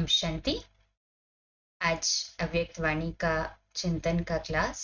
ओम शांति। आज अव्यक्त वाणी का चिंतन का क्लास।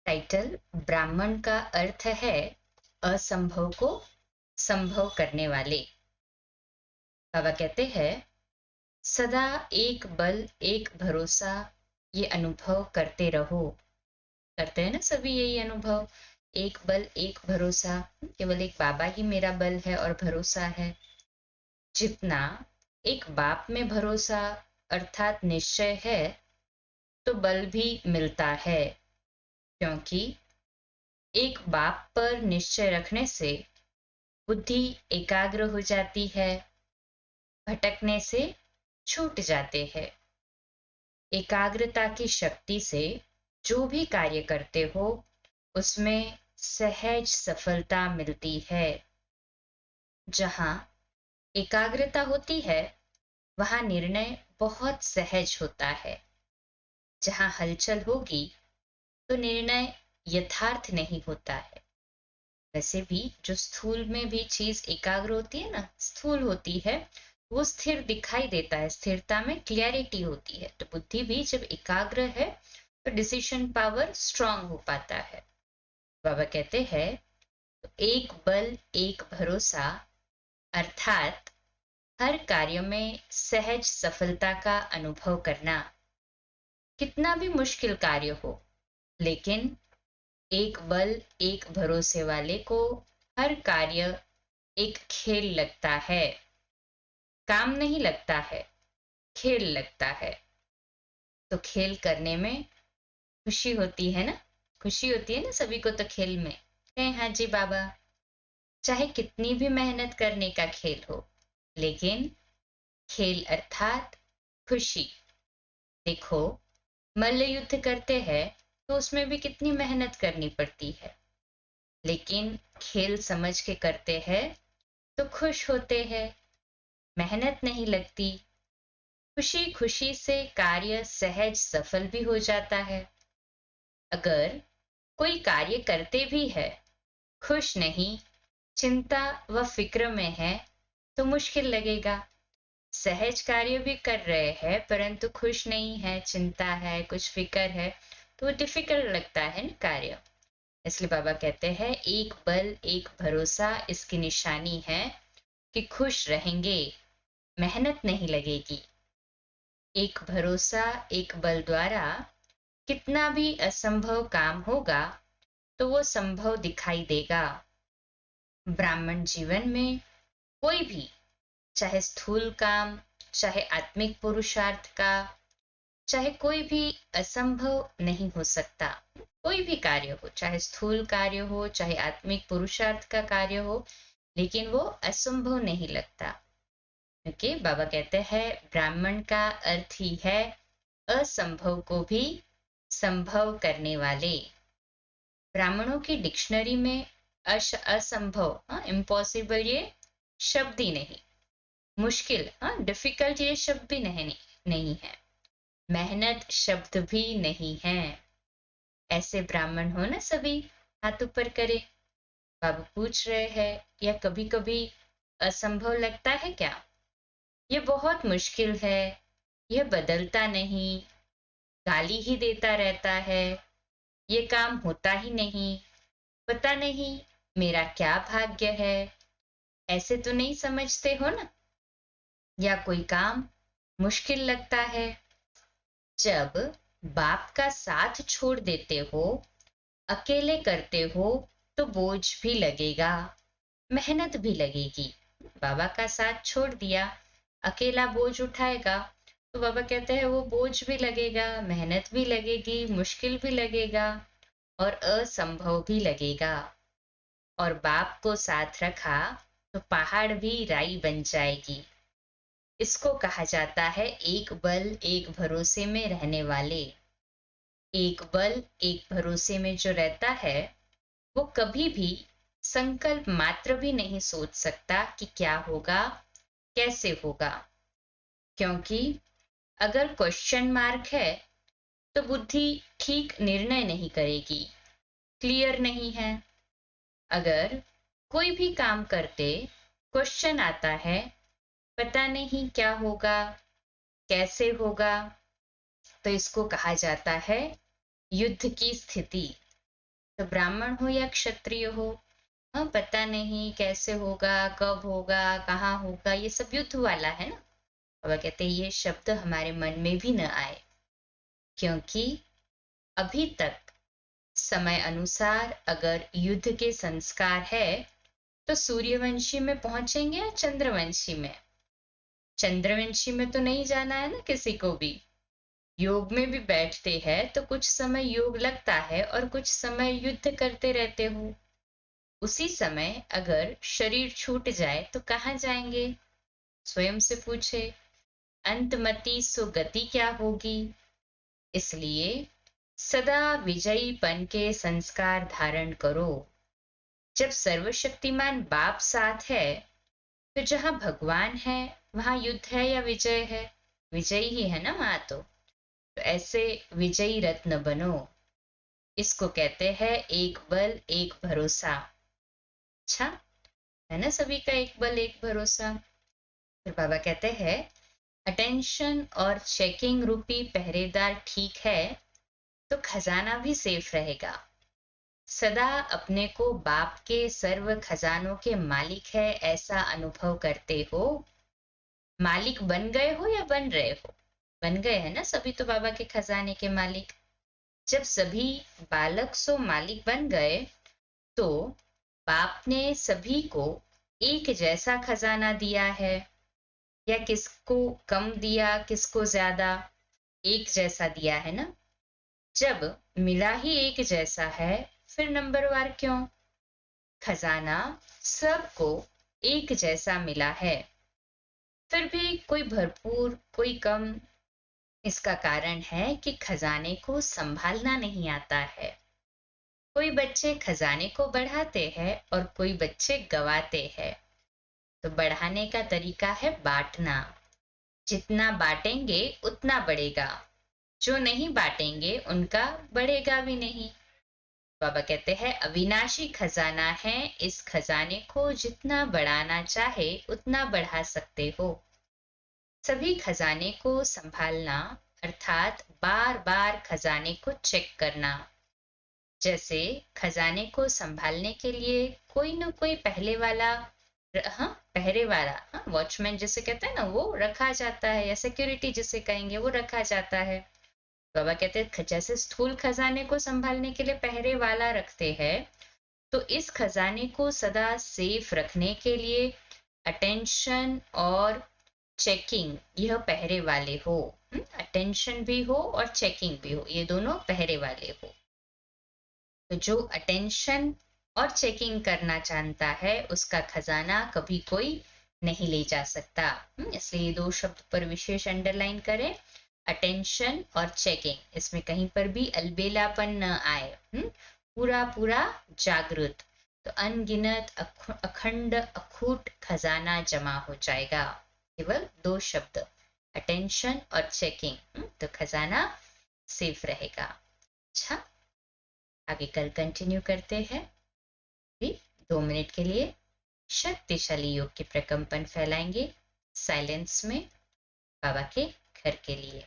टाइटल ब्राह्मण का अर्थ है असंभव को संभव करने वाले। बाबा कहते हैं सदा एक बल एक भरोसा ये अनुभव करते रहो। करते हैं ना सभी यही अनुभव, एक बल एक भरोसा। केवल एक बाबा ही मेरा बल है और भरोसा है। जितना एक बाप में भरोसा अर्थात निश्चय है तो बल भी मिलता है, क्योंकि एक बाप पर निश्चय रखने से बुद्धि एकाग्र हो जाती है, भटकने से छूट जाते हैं। एकाग्रता की शक्ति से जो भी कार्य करते हो उसमें सहज सफलता मिलती है। जहां एकाग्रता होती है वहां निर्णय बहुत सहज होता है। जहां हलचल होगी तो निर्णय यथार्थ नहीं होता है। वैसे भी जो स्थूल में भी चीज एकाग्र होती है ना, स्थूल होती है, वो स्थिर दिखाई देता है, स्थिरता में क्लैरिटी होती है। तो बुद्धि भी जब एकाग्र है तो डिसीजन पावर स्ट्रांग हो पाता है। बाबा कहते हैं तो एक बल एक भरोसा अर्थात हर कार्य में सहज सफलता का अनुभव करना। कितना भी मुश्किल कार्य हो, लेकिन एक बल एक भरोसे वाले को हर कार्य एक खेल लगता है, काम नहीं लगता है, खेल लगता है। तो खेल करने में खुशी होती है ना, खुशी होती है ना सभी को। तो खेल में कहें हाँ जी बाबा, चाहे कितनी भी मेहनत करने का खेल हो, लेकिन खेल अर्थात खुशी। देखो मल्ल युद्ध करते हैं तो उसमें भी कितनी मेहनत करनी पड़ती है, लेकिन खेल समझ के करते हैं तो खुश होते हैं, मेहनत नहीं लगती। खुशी खुशी से कार्य सहज सफल भी हो जाता है। अगर कोई कार्य करते भी है, खुश नहीं, चिंता व फिक्र में है तो मुश्किल लगेगा। सहज कार्य भी कर रहे हैं परंतु खुश नहीं है, चिंता है, कुछ फिक्र है, तो डिफिकल्ट लगता है ना कार्य। इसलिए बाबा कहते हैं एक बल एक भरोसा इसकी निशानी है कि खुश रहेंगे, मेहनत नहीं लगेगी। एक भरोसा एक बल द्वारा कितना भी असंभव काम होगा तो वो संभव दिखाई देगा। ब्राह्मण जीवन में कोई भी, चाहे स्थूल काम, चाहे आत्मिक पुरुषार्थ का, चाहे कोई भी असंभव नहीं हो सकता। कोई भी कार्य हो, चाहे स्थूल कार्य हो, चाहे आत्मिक पुरुषार्थ का कार्य हो, लेकिन वो असंभव नहीं लगता। क्योंकि बाबा कहते हैं ब्राह्मण का अर्थ ही है असंभव को भी संभव करने वाले। ब्राह्मणों की डिक्शनरी में असंभव, इम्पॉसिबल ये शब्द ही नहीं, मुश्किल, डिफिकल्ट ये शब्द भी नहीं है, मेहनत शब्द भी नहीं है। ऐसे ब्राह्मण हो ना सभी, हाथ ऊपर करे। बाबा पूछ रहे हैं या कभी कभी असंभव लगता है क्या? ये बहुत मुश्किल है, यह बदलता नहीं, गाली ही देता रहता है, ये काम होता ही नहीं, पता नहीं मेरा क्या भाग्य है। ऐसे तो नहीं समझते हो ना? या कोई काम मुश्किल लगता है। जब बाप का साथ छोड़ देते हो, अकेले करते हो तो बोझ भी लगेगा, मेहनत भी लगेगी। बाबा का साथ छोड़ दिया, अकेला बोझ उठाएगा तो बाबा कहते हैं वो बोझ भी लगेगा, मेहनत भी लगेगी, मुश्किल भी लगेगा और असंभव भी लगेगा। और बाप को साथ रखा तो पहाड़ भी राई बन जाएगी। इसको कहा जाता है एक बल एक भरोसे में रहने वाले। एक बल एक भरोसे में जो रहता है वो कभी भी संकल्प मात्र भी नहीं सोच सकता कि क्या होगा, कैसे होगा। क्योंकि अगर क्वेश्चन मार्क है तो बुद्धि ठीक निर्णय नहीं करेगी, क्लियर नहीं है। अगर कोई भी काम करते क्वेश्चन आता है पता नहीं क्या होगा, कैसे होगा, तो इसको कहा जाता है युद्ध की स्थिति। तो ब्राह्मण हो या क्षत्रिय हो, हाँ, पता नहीं कैसे होगा, कब होगा, कहाँ होगा, ये सब युद्ध वाला है ना। बाबा कहते हैं ये शब्द हमारे मन में भी न आए, क्योंकि अभी तक समय अनुसार अगर युद्ध के संस्कार है तो सूर्यवंशी में पहुंचेंगे या चंद्रवंशी में। चंद्रवंशी में तो नहीं जाना है ना किसी को भी। योग में भी बैठते हैं तो कुछ समय योग लगता है और कुछ समय युद्ध करते रहते हो। उसी समय अगर शरीर छूट जाए तो कहाँ जाएंगे, स्वयं से पूछे। अंतमति सो गति क्या होगी। इसलिए सदा विजयीपन के संस्कार धारण करो। जब सर्वशक्तिमान बाप साथ है तो जहां भगवान है वहां युद्ध है या विजय है, विजयी ही है ना वहां तो ऐसे विजयी रत्न बनो। इसको कहते हैं एक बल एक भरोसा। अच्छा है ना, सभी का एक बल एक भरोसा। फिर बाबा कहते हैं अटेंशन और चेकिंग रूपी पहरेदार ठीक है तो खजाना भी सेफ रहेगा। सदा अपने को बाप के सर्व खजानों के मालिक है ऐसा अनुभव करते हो। मालिक बन गए हो या बन रहे हो, बन गए हैं ना सभी तो बाबा के खजाने के मालिक। जब सभी बालक सो मालिक बन गए तो बाप ने सभी को एक जैसा खजाना दिया है या किसको कम दिया किसको ज्यादा, एक जैसा दिया है ना। जब मिला ही एक जैसा है फिर नंबरवार क्यों। खजाना सबको एक जैसा मिला है, फिर भी कोई भरपूर कोई कम। इसका कारण है कि खजाने को संभालना नहीं आता है। कोई बच्चे खजाने को बढ़ाते हैं और कोई बच्चे गवाते हैं। तो बढ़ाने का तरीका है बांटना। जितना बांटेंगे उतना बढ़ेगा, जो नहीं बांटेंगे उनका बढ़ेगा भी नहीं। बाबा कहते हैं अविनाशी खजाना है, इस खजाने को जितना बढ़ाना चाहे उतना बढ़ा सकते हो। सभी खजाने को संभालना अर्थात बार बार खजाने को चेक करना। जैसे खजाने को संभालने के लिए कोई न कोई पहले वाला, हाँ पहरे वाला, हाँ वॉचमैन जिसे कहते हैं ना वो रखा जाता है, या सिक्योरिटी जिसे कहेंगे वो रखा जाता है। बाबा कहते हैं जैसे स्थूल खजाने को संभालने के लिए पहरे वाला रखते हैं, तो इस खजाने को सदा सेफ रखने के लिए अटेंशन और चेकिंग यह पहरे वाले हो। अटेंशन भी हो और चेकिंग भी हो, ये दोनों पहरे वाले हो। तो जो अटेंशन और चेकिंग करना जानता है उसका खजाना कभी कोई नहीं ले जा सकता। इसलिए दो शब्द पर विशेष अंडरलाइन करें, अटेंशन और चेकिंग। इसमें कहीं पर भी अलबेलापन न आए। पूरा पूरा जागृत, तो अनगिनत अखंड अखूट खजाना जमा हो जाएगा। केवल दो शब्द अटेंशन और चेकिंग, तो खजाना सेफ रहेगा। अच्छा, आगे कल कंटिन्यू करते हैं। भी 2 मिनट के लिए शक्तिशाली योग के प्रकंपन फैलाएंगे साइलेंस में बाबा के घर के लिए।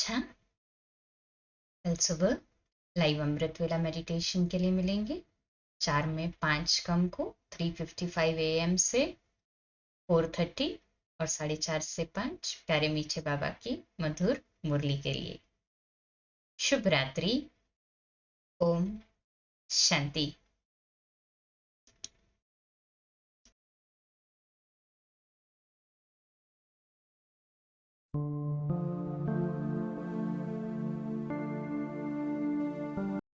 अच्छा, कल सुबह लाइव अमृत वेला मेडिटेशन के लिए मिलेंगे 4 में 5 कम को 3:55 AM से 4:30 और 4:30 से 5 प्यारे मीठे बाबा की मधुर मुरली के लिए। शुभ रात्रि। ओम शांति।